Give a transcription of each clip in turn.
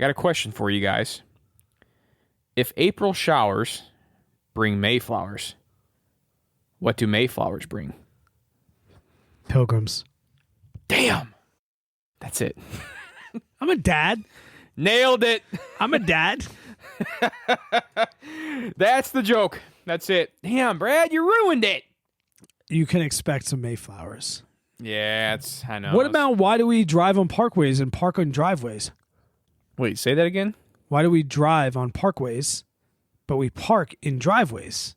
got a question for you guys. If April showers bring Mayflowers, what do Mayflowers bring? Pilgrims. Damn. That's it. I'm a dad. Nailed it. I'm a dad. That's the joke. That's it. Damn, Brad, you ruined it. You can expect some Mayflowers. Yeah, I know. What about why do we drive on parkways and park on driveways? Wait, say that again? Why do we drive on parkways, but we park in driveways?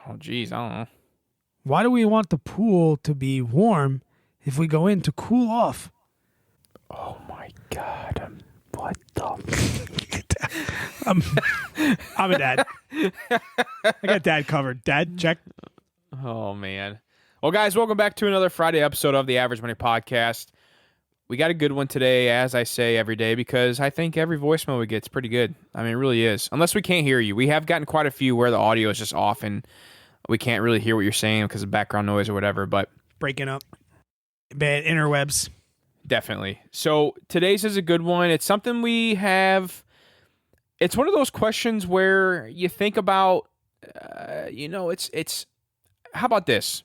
Oh, geez, I don't know. Why do we want the pool to be warm if we go in to cool off? Oh, my God. What the... I'm a dad. I got dad covered. Dad, check. Oh, man. Well, guys, welcome back to another Friday episode of the Average Money Podcast. We got a good one today, as I say every day, because I think every voicemail we get is pretty good. I mean, it really is. Unless we can't hear you. We have gotten quite a few where the audio is just off and we can't really hear what you're saying because of background noise or whatever, but... Breaking up. Bad interwebs. Definitely. So today's is a good one. It's something we have... It's one of those questions where you think about, it's... How about this?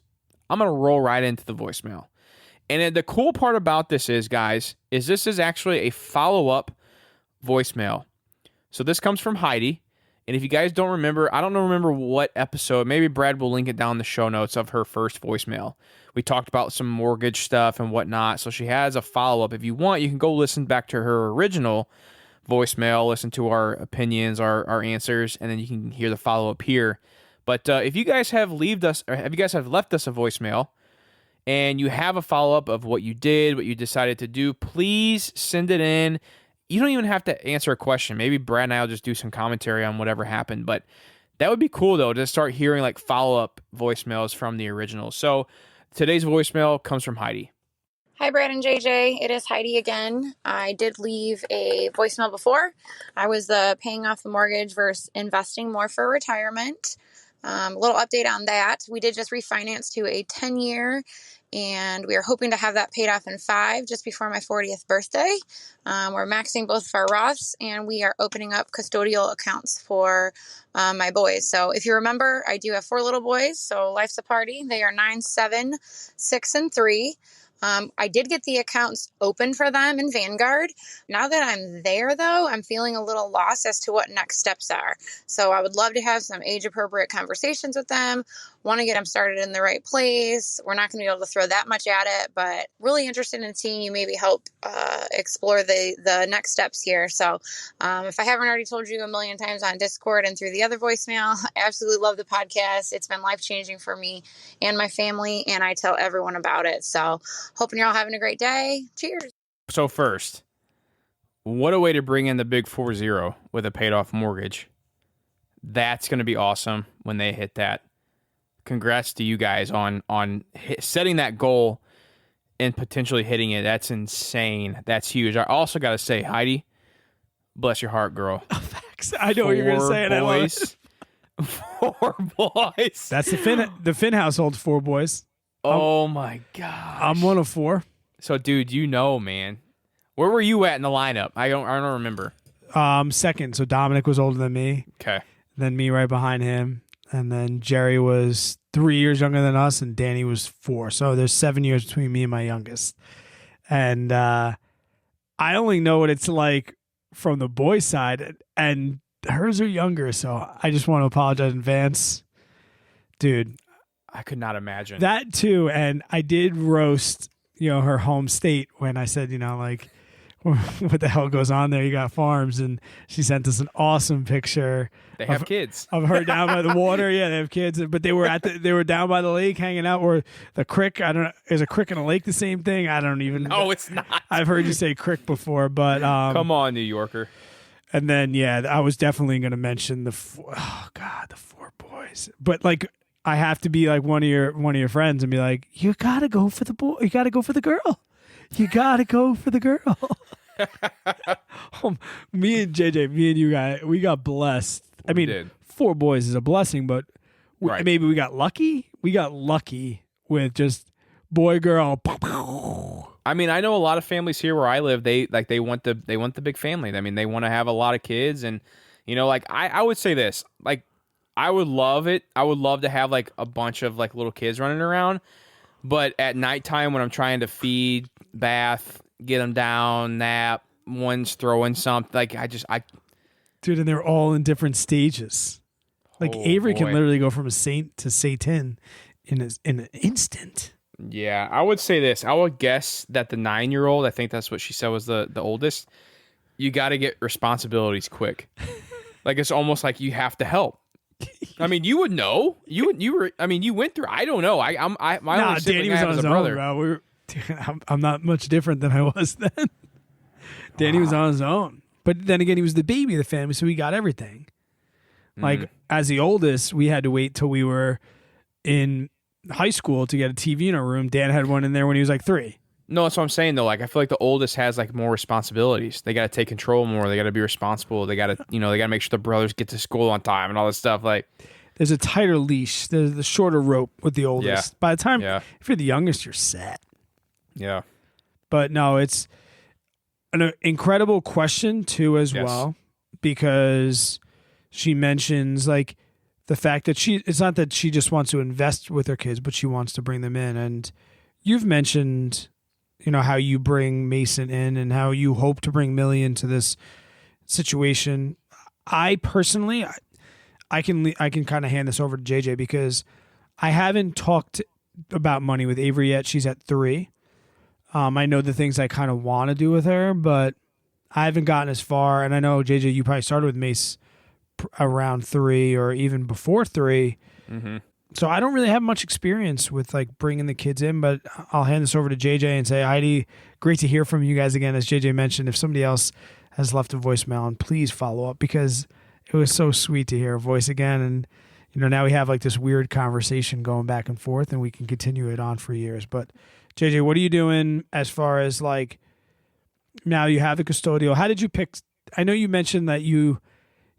I'm going to roll right into the voicemail. And the cool part about this is, guys, is this is actually a follow-up voicemail. So this comes from Heidi. And if you guys don't remember, I don't remember what episode. Maybe Brad will link it down in the show notes of her first voicemail. We talked about some mortgage stuff and whatnot. So she has a follow-up. If you want, you can go listen back to her original voicemail, listen to our opinions, our answers, and then you can hear the follow-up here. But if you guys have left us a voicemail and you have a follow-up of what you did, what you decided to do, please send it in. You don't even have to answer a question. Maybe Brad and I will just do some commentary on whatever happened. But that would be cool, though, to start hearing like follow-up voicemails from the original. So today's voicemail comes from Heidi. Hi, Brad and JJ. It is Heidi again. I did leave a voicemail before. I was paying off the mortgage versus investing more for retirement. A little update on that. We did just refinance to a 10-year, and we are hoping to have that paid off in 5 just before my 40th birthday. We're maxing both of our Roths, and we are opening up custodial accounts for my boys. So if you remember, I do have 4 little boys, so life's a party. They are 9, 7, 6, and 3. I did get the accounts open for them in Vanguard. Now that I'm there, though, I'm feeling a little lost as to what next steps are. So I would love to have some age-appropriate conversations with them. Want to get them started in the right place. We're not going to be able to throw that much at it, but really interested in seeing you maybe help explore the next steps here. So if I haven't already told you a million times on Discord and through the other voicemail, I absolutely love the podcast. It's been life-changing for me and my family, and I tell everyone about it. So hoping you're all having a great day. Cheers. So first, what a way to bring in the big 4-0 with a paid-off mortgage. That's going to be awesome when they hit that. Congrats to you guys on setting that goal and potentially hitting it. That's insane. That's huge. I also got to say, Heidi, bless your heart, girl. Oh, thanks. I know what you're going to say. 4 boys. 4 boys. That's the Finn household, 4 boys. Oh, my gosh. I'm one of 4. So, dude, man. Where were you at in the lineup? I don't remember. Second. So Dominic was older than me. Okay. Then me right behind him. And then Jerry was 3 years younger than us, and Danny was 4. So there's 7 years between me and my youngest. And I only know what it's like from the boys' side, and hers are younger. So I just want to apologize in advance. Dude. I could not imagine. That too. And I did roast, her home state when I said, what the hell goes on there? You got farms. And she sent us an awesome picture. They have kids. Of her down by the water. Yeah, they have kids. But they were down by the lake hanging out, or the creek. I don't know. Is a creek and a lake the same thing? I don't even know. No, it's not. I've heard you say creek before, but come on, New Yorker. And then I was definitely going to mention the 4 boys. But like, I have to be like one of your friends and be like, you gotta go for the boy. You gotta go for the girl. You gotta go for the girl. Me and JJ, me and you guys, we got blessed. I mean, 4 boys is a blessing, but maybe we got lucky. We got lucky with just boy, girl. I mean, I know a lot of families here where I live, they want the big family. I mean, they want to have a lot of kids, and like I would say this, like I would love it. I would love to have like a bunch of like little kids running around, but at nighttime when I'm trying to feed, bath, get them down, nap, one's throwing something, like I Dude, and they're all in different stages. Like oh Avery can boy. literally go from a saint to Satan in an instant. Yeah, I would say this. I would guess that the 9-year-old, I think that's what she said was the oldest. You got to get responsibilities quick. Like it's almost like you have to help. I mean, you would know. You were. I mean, you went through. I don't know. My Nah, only sibling Danny I was have on is his a own, brother. bro. I'm not much different than I was then. Danny was on his own. But then again, he was the baby of the family, so he got everything. Like, as the oldest, we had to wait till we were in high school to get a TV in our room. Dan had one in there when he was like 3. No, that's what I'm saying though. Like I feel like the oldest has like more responsibilities. They got to take control more. They got to be responsible. They got to, they got to make sure the brothers get to school on time and all this stuff. Like, There's a tighter leash. There's the shorter rope with the oldest. Yeah. By the time, Yeah. if you're the youngest, you're set. yeah, But no, it's an incredible question too, as Yes. well, because she mentions like the fact that it's not that she just wants to invest with her kids, but she wants to bring them in. And you've mentioned, how you bring Mason in and how you hope to bring Millie into this situation. I personally, I can kind of hand this over to JJ because I haven't talked about money with Avery yet. She's at 3. I know the things I kind of want to do with her, but I haven't gotten as far. And I know, JJ, you probably started with Mace around 3 or even before 3. Mm-hmm. So I don't really have much experience with like bringing the kids in, but I'll hand this over to JJ and say, Heidi, great to hear from you guys again. As JJ mentioned, if somebody else has left a voicemail, and please follow up because it was so sweet to hear a voice again. And, now we have like this weird conversation going back and forth and we can continue it on for years. But JJ, what are you doing as far as like, now you have the custodial? How did you pick? I know you mentioned that you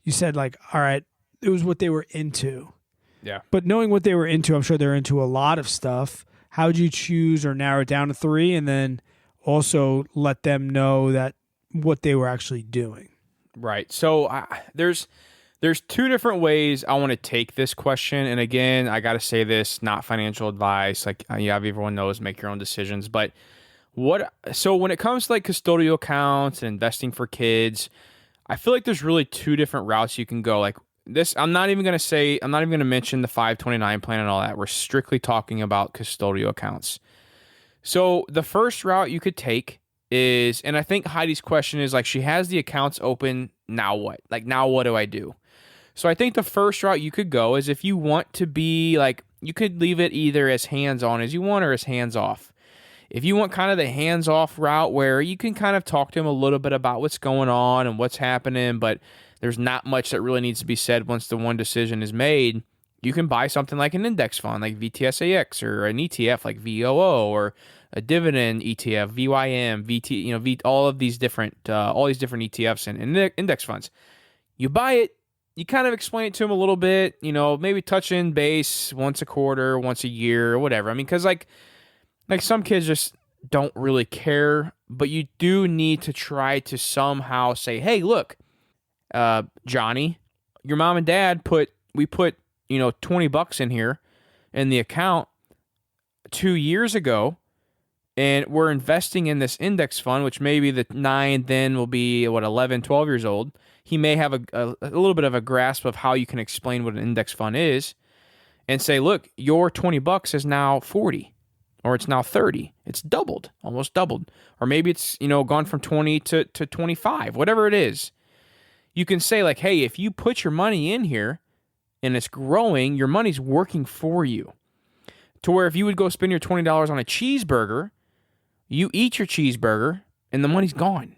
said like, all right, it was what they were into. yeah. But knowing what they were into, I'm sure they're into a lot of stuff. How would you choose or narrow it down to 3 and then also let them know that what they were actually doing? Right. So there's 2 different ways I want to take this question. And again, I got to say this, not financial advice. Like, everyone knows, make your own decisions. But so when it comes to like custodial accounts and investing for kids, I feel like there's really 2 different routes you can go. Like this, I'm not even going to mention the 529 plan and all that. We're strictly talking about custodial accounts. So the first route you could take is, and I think Heidi's question is like, she has the accounts open. Now what? Like, now what do I do? So I think the first route you could go is if you want to be like, you could leave it either as hands-on as you want or as hands-off. If you want kind of the hands-off route where you can kind of talk to him a little bit about what's going on and what's happening, but there's not much that really needs to be said once the one decision is made, you can buy something like an index fund like VTSAX or an ETF like VOO or a dividend ETF, VYM, VT, all of these different, ETFs and index funds. You buy it, you kind of explain it to them a little bit, maybe touch in base once a quarter, once a year, or whatever. I mean, because like some kids just don't really care, but you do need to try to somehow say, hey, look, Johnny, your mom and dad put $20 in here in the account 2 years ago, and we're investing in this index fund, which maybe the 9 then will be 11, 12 years old. He may have a little bit of a grasp of how you can explain what an index fund is and say, look, your $20 is now 40 or it's now 30. It's doubled, almost doubled. Or maybe it's, gone from 20 to 25, whatever it is. You can say like, hey, if you put your money in here and it's growing, your money's working for you. To where if you would go spend your $20 on a cheeseburger, you eat your cheeseburger and the money's gone.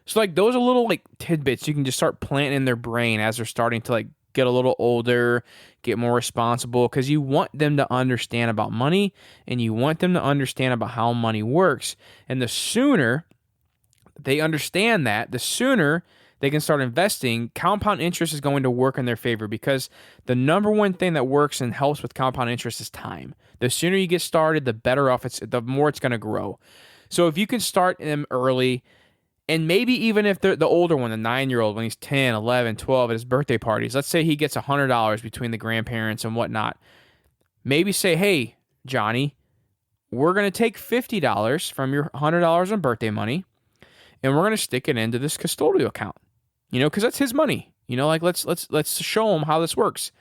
So like those are little like tidbits you can just start planting in their brain as they're starting to like get a little older, get more responsible, because you want them to understand about money and you want them to understand about how money works. And the sooner they understand that, the sooner they can start investing. Compound interest is going to work in their favor because the number one thing that works and helps with compound interest is time. The sooner you get started, the better off the more it's going to grow. So if you can start them early, and maybe even if they're the older one, the 9-year-old, when he's 10, 11, 12 at his birthday parties, let's say he gets $100 between the grandparents and whatnot. Maybe say, hey, Johnny, we're going to take $50 from your $100 in birthday money, and we're going to stick it into this custodial account. Because that's his money. Like let's show him how this works.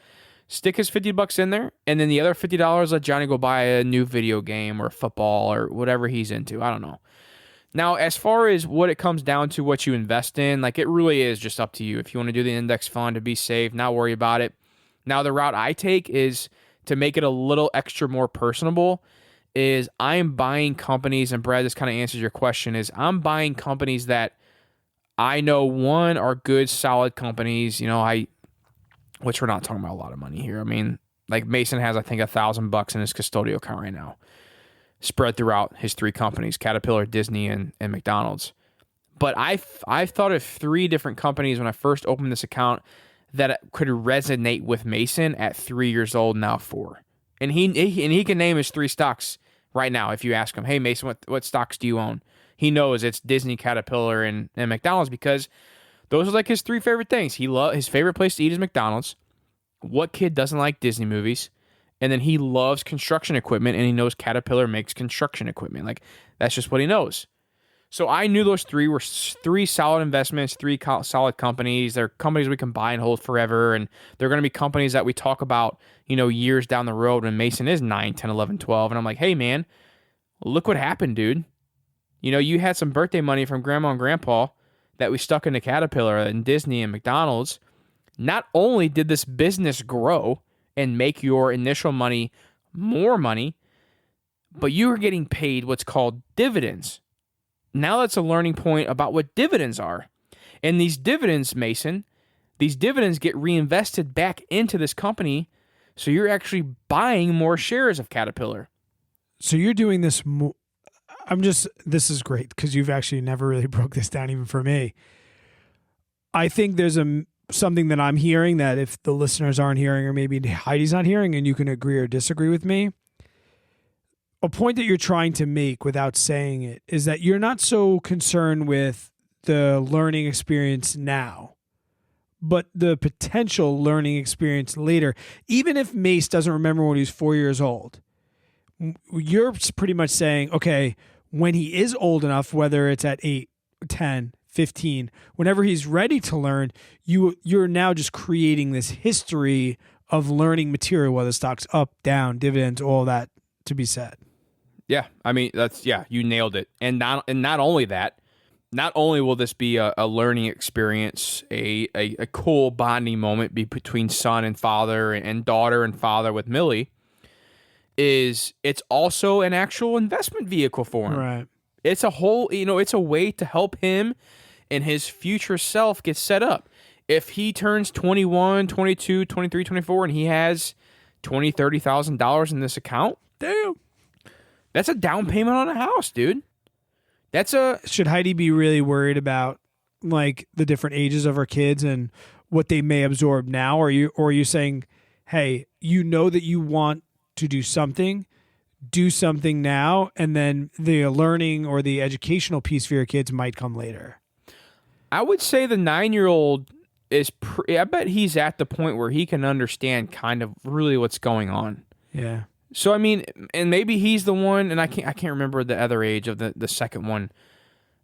Stick his $50 in there, and then the other $50 let Johnny go buy a new video game or football or whatever he's into. I don't know. Now, as far as what it comes down to, what you invest in, like it really is just up to you. If you want to do the index fund to be safe, not worry about it. Now, the route I take is to make it a little extra more personable. Is I'm buying companies, and Brad, this kind of answers your question. Is I'm buying companies that I know one are good, solid companies. Which we're not talking about a lot of money here. I mean, like Mason has, I think, $1,000 in his custodial account right now, spread throughout his 3 companies: Caterpillar, Disney, and McDonald's. But I've thought of 3 different companies when I first opened this account that could resonate with Mason at 3 years old, now 4. And he can name his 3 stocks right now. If you ask him, hey Mason, what stocks do you own? He knows it's Disney, Caterpillar, and McDonald's, because those are like his 3 favorite things. His favorite place to eat is McDonald's. What kid doesn't like Disney movies? And then he loves construction equipment, and he knows Caterpillar makes construction equipment. Like, that's just what he knows. So I knew those 3 were 3 solid investments, 3 solid companies. They're companies we can buy and hold forever, and they're going to be companies that we talk about, years down the road when Mason is 9, 10, 11, 12. And I'm like, hey, man, look what happened, dude. You had some birthday money from Grandma and Grandpa that we stuck into Caterpillar and Disney and McDonald's. Not only did this business grow and make your initial money more money, but you were getting paid what's called dividends. Now that's a learning point about what dividends are. And these dividends, Mason, these dividends get reinvested back into this company, so you're actually buying more shares of Caterpillar. So you're doing this this is great because you've actually never really broke this down even for me. I think there's something that I'm hearing that if the listeners aren't hearing, or maybe Heidi's not hearing, and you can agree or disagree with me. A point that you're trying to make without saying it is that you're not so concerned with the learning experience now, but the potential learning experience later. Even if Mace doesn't remember when he was 4 years old, you're pretty much saying, okay, when he is old enough, whether it's at 8, 10, 15, whenever he's ready to learn, you're now just creating this history of learning material, whether stocks up, down, dividends, all that to be said. Yeah, I mean, you nailed it. And not only that, not only will this be a learning experience, a cool bonding moment between son and father, and daughter and father with Millie, it's also an actual investment vehicle for him. Right. It's it's a way to help him and his future self get set up. If he turns 21, 22, 23, 24, and he has $20,000, $30,000 in this account, damn, that's a down payment on a house, dude. Should Heidi be really worried about like the different ages of her kids and what they may absorb now? Or are you saying, hey, that you want to do something now, and then the learning or the educational piece for your kids might come later? I would say the 9-year-old I bet he's at the point where he can understand kind of really what's going on. Yeah. So, I mean, and maybe he's the one, and I can't remember the other age of the second one.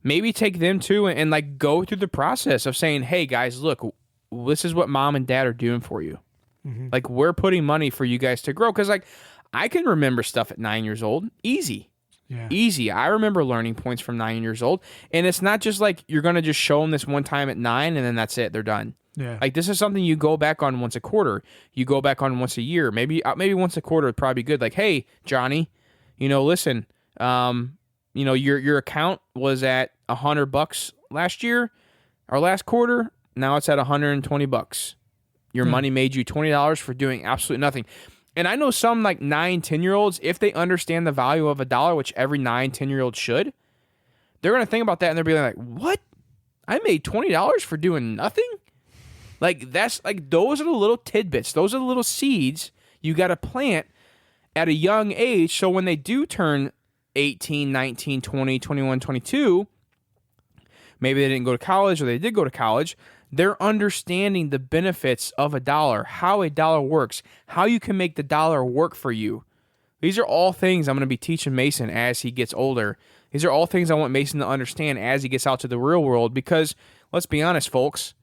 Maybe take them too and like go through the process of saying, hey guys, look, this is what mom and dad are doing for you. Mm-hmm. Like, we're putting money for you guys to grow. Because like, I can remember stuff at 9 years old. Easy. Yeah. Easy. I remember learning points from 9 years old. And it's not just like you're going to just show them this one time at 9 and then that's it. They're done. Yeah. Like, this is something you go back on once a quarter. You go back on once a year. Maybe once a quarter would probably be good. Like, hey, Johnny, listen, your account was at $100 last year or last quarter. Now it's at $120. Your money made you $20 for doing absolutely nothing. And I know some like 9, 10-year-olds, if they understand the value of $1, which every 9, 10-year-old should, they're going to think about that and they'll be like, what? I made $20 for doing nothing? Like, that's like, those are the little tidbits. Those are the little seeds you got to plant at a young age. So when they do turn 18, 19, 20, 21, 22, maybe they didn't go to college or they did go to college, they're understanding the benefits of a dollar, how a dollar works, how you can make the dollar work for you. These are all things I'm going to be teaching Mason as he gets older. These are all things I want Mason to understand as he gets out to the real world because, let's be honest, folks,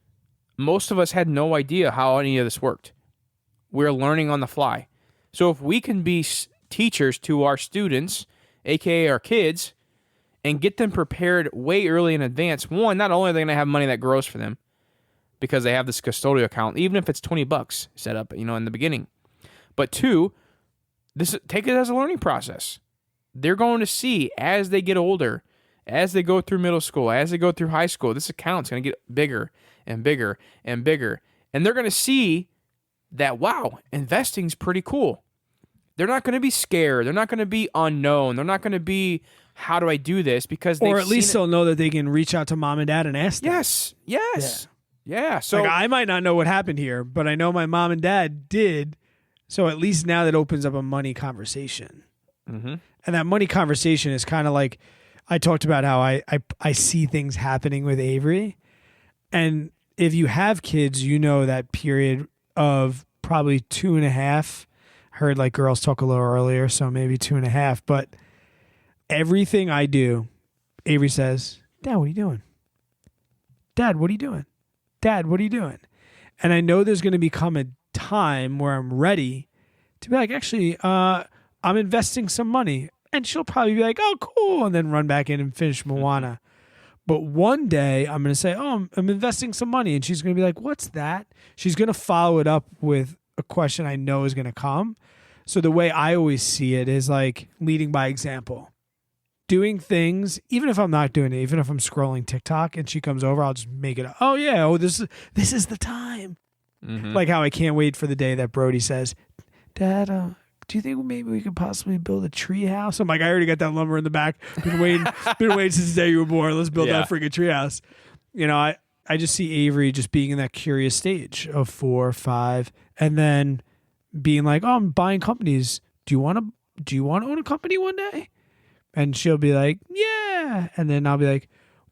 most of us had no idea how any of this worked. We're learning on the fly. So if we can be teachers to our students, aka our kids, and get them prepared way early in advance, one, not only are they going to have money that grows for them because they have this custodial account, even if it's $20 set up, in the beginning, but two, take it as a learning process. They're going to see as they get older, as they go through middle school, as they go through high school, this account's going to get bigger and bigger and bigger. And they're going to see that, wow, investing's pretty cool. They're not going to be scared. They're not going to be unknown. They're not going to be, how do I do this? Because or at least they'll know that they can reach out to mom and dad and ask them. Yes. Yeah. So like, I might not know what happened here, but I know my mom and dad did. So at least now that opens up a money conversation. Mm-hmm. And that money conversation is kind of like, I talked about how I see things happening with Avery. And if you have kids, you know that period of probably 2.5. Heard like girls talk a little earlier, so maybe 2.5. But everything I do, Avery says, Dad, what are you doing? Dad, what are you doing? Dad, what are you doing? And I know there's going to become a time where I'm ready to be like, actually, I'm investing some money. And she'll probably be like, oh, cool. And then run back in and finish Moana. But one day I'm going to say, oh, I'm investing some money. And she's going to be like, what's that? She's going to follow it up with a question I know is going to come. So the way I always see it is like leading by example. Doing things, even if I'm not doing it, even if I'm scrolling TikTok and she comes over, I'll just make it, this is the time. Mm-hmm. Like how I can't wait for the day that Brody says, Dad, do you think maybe we could possibly build a tree house? I'm like, I already got that lumber in the back. Been waiting since the day you were born. Let's build that freaking tree house. I just see Avery just being in that curious stage of 4 or 5, and then being like, oh, I'm buying companies. Do you want to own a company one day? And she'll be like, yeah. And then I'll be like,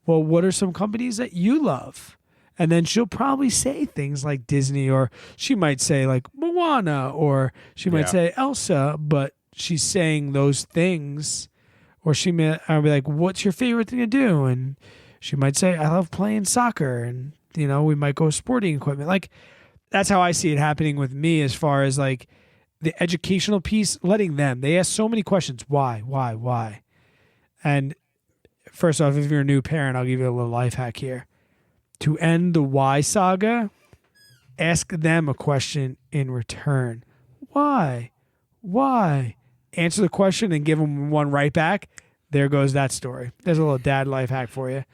well, what are some companies that you love? And then she'll probably say things like Disney, or she might say like Moana, or she might say Elsa, but she's saying those things. Or I'll be like, what's your favorite thing to do? And she might say, I love playing soccer. And, we might go sporting equipment. Like, that's how I see it happening with me as far as like the educational piece, they ask so many questions. Why? And first off, if you're a new parent, I'll give you a little life hack here. To end the why saga, ask them a question in return. Why? Answer the question and give them one right back. There goes that story. There's a little dad life hack for you.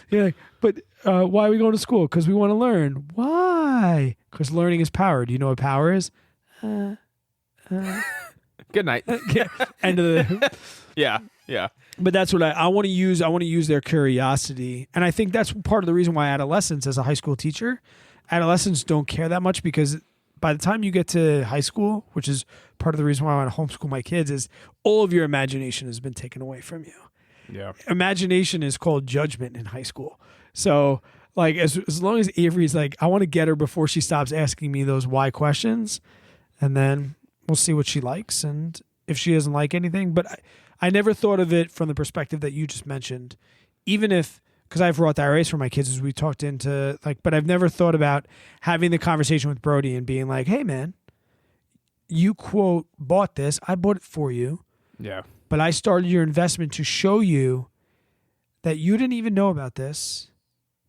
You're like, but why are we going to school? Because we want to learn. Why? Because learning is power. Do you know what power is? Good night. End of the... Yeah. But that's what I want to use. I want to use their curiosity. And I think that's part of the reason why adolescents, as a high school teacher, adolescents don't care that much, because by the time you get to high school, which is part of the reason why I want to homeschool my kids, is all of your imagination has been taken away from you. Yeah. Imagination is called judgment in high school. So like as long as Avery's like, I want to get her before she stops asking me those why questions, and then we'll see what she likes. And if she doesn't like anything, but I never thought of it from the perspective that you just mentioned, even if, because I have Roth IRAs for my kids, as we talked into like, but I've never thought about having the conversation with Brody and being like, hey man, you quote bought this, I bought it for you. Yeah. But I started your investment to show you that you didn't even know about this.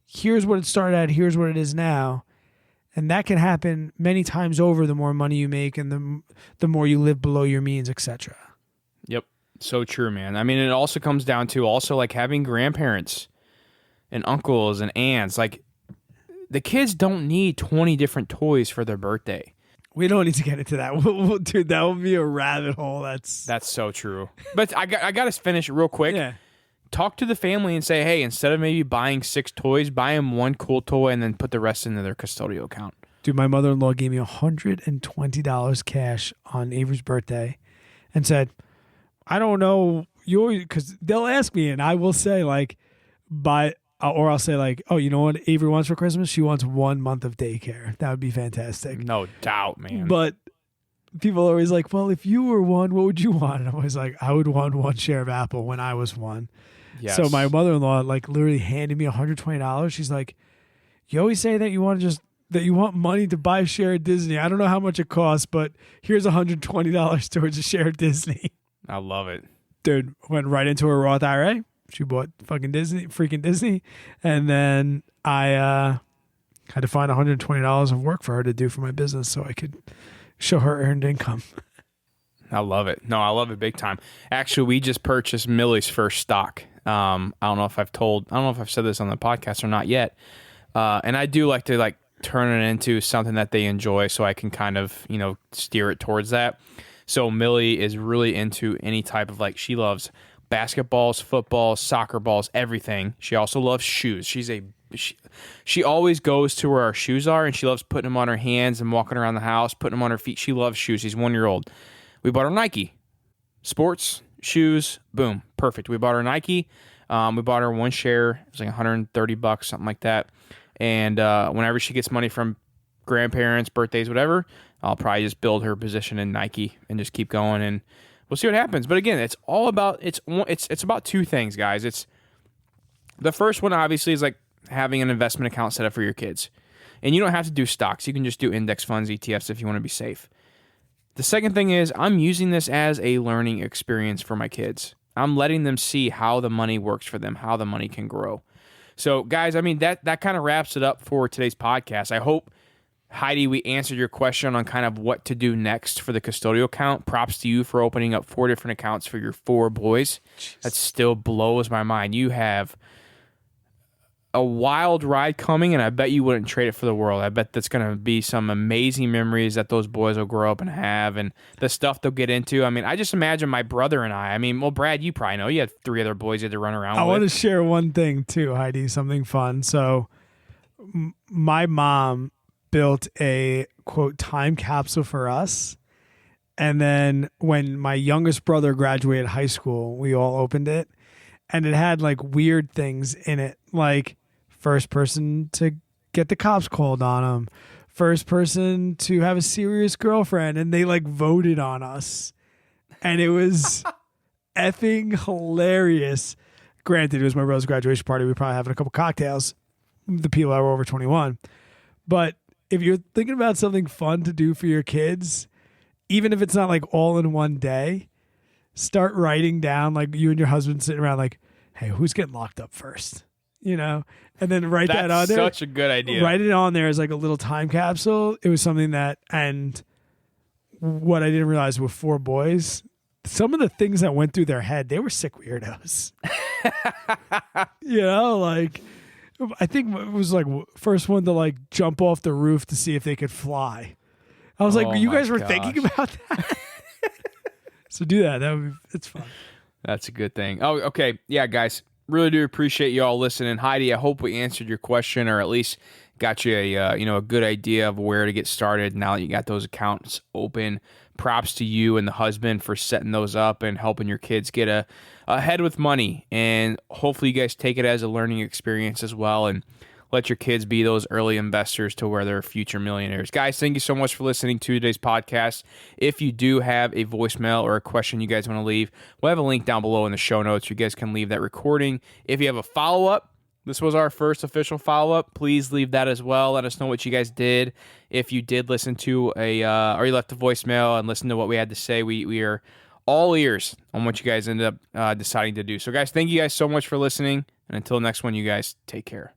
Here's what it started at. Here's what it is now. And that can happen many times over the more money you make and the more you live below your means, etc. Yep. So true, man. I mean, it also comes down to also like having grandparents and uncles and aunts. Like, the kids don't need 20 different toys for their birthday. We don't need to get into that. Dude, that would be a rabbit hole. That's so true. But I got to finish it real quick. Yeah. Talk to the family and say, hey, instead of maybe buying 6 toys, buy them one cool toy and then put the rest into their custodial account. Dude, my mother-in-law gave me $120 cash on Avery's birthday and said, I don't know. Because they'll ask me, and I will say like, or I'll say like, oh, you know what Avery wants for Christmas? She wants 1 month of daycare. That would be fantastic. No doubt, man. But people are always like, well, if you were one, what would you want? And I'm always like, I would want one share of Apple when I was one. Yes. So my mother-in-law like literally handed me $120. She's like, you always say that you want money to buy a share of Disney. I don't know how much it costs, but here's $120 towards a share of Disney. I love it. Dude, went right into her Roth IRA. She bought freaking Disney. And then I had to find $120 of work for her to do for my business so I could show her earned income. I love it. No, I love it big time. Actually, we just purchased Millie's first stock. I don't know if I've said this on the podcast or not yet. And I do like to turn it into something that they enjoy so I can kind of, steer it towards that. So Millie is really into any type of she loves basketballs, footballs, soccer balls, everything. She also loves shoes. She always goes to where our shoes are, and she loves putting them on her hands and walking around the house, putting them on her feet. She loves shoes. She's 1 year old. We bought her Nike sports shoes. Boom, perfect. We bought her Nike. We bought her one share. It was like $130, something like that. And whenever she gets money from grandparents, birthdays, whatever, I'll probably just build her position in Nike and just keep going, and we'll see what happens. But again, it's all about it's about two things, guys. It's the first one obviously is like having an investment account set up for your kids, and you don't have to do stocks. You can just do index funds, ETFs if you want to be safe. The second thing is I'm using this as a learning experience for my kids. I'm letting them see how the money works for them, how the money can grow. So, guys, I mean, that kind of wraps it up for today's podcast. I hope, Heidi, we answered your question on kind of what to do next for the custodial account. Props to you for opening up 4 different accounts for your 4 boys. Jeez. That still blows my mind. You have a wild ride coming, and I bet you wouldn't trade it for the world. I bet that's going to be some amazing memories that those boys will grow up and have, and the stuff they'll get into. I mean, I just imagine my brother and I mean, well, Brad, you probably know. You had 3 other boys you had to run around with. I want to share one thing too, Heidi, something fun. So my mom built a, quote, time capsule for us. And then when my youngest brother graduated high school, we all opened it. And it had weird things in it, like first person to get the cops called on him, first person to have a serious girlfriend, and they voted on us. And it was effing hilarious. Granted, it was my brother's graduation party. We were probably having a couple cocktails, the people that were over 21. But if you're thinking about something fun to do for your kids, even if it's not all in one day, start writing down you and your husband sitting around hey, who's getting locked up first? And then write that on there. That's such a good idea. Write it on there as a little time capsule. It was something that, and what I didn't realize with 4 boys, some of the things that went through their head, they were sick weirdos. I think it was first one to jump off the roof to see if they could fly. I was you guys were thinking about that? So do that. It's fun. That's a good thing. Oh, okay. Yeah, guys, really do appreciate you all listening. Heidi, I hope we answered your question, or at least got you a good idea of where to get started now that you got those accounts open. Props to you and the husband for setting those up and helping your kids get ahead with money. And hopefully you guys take it as a learning experience as well, and let your kids be those early investors to where they're future millionaires. Guys, thank you so much for listening to today's podcast. If you do have a voicemail or a question you guys want to leave, we'll have a link down below in the show notes. You guys can leave that recording. If you have a follow-up, this was our first official follow-up. Please leave that as well. Let us know what you guys did. If you did listen to or you left a voicemail and listened to what we had to say, we are all ears on what you guys ended up deciding to do. So, guys, thank you guys so much for listening. And until next one, you guys take care.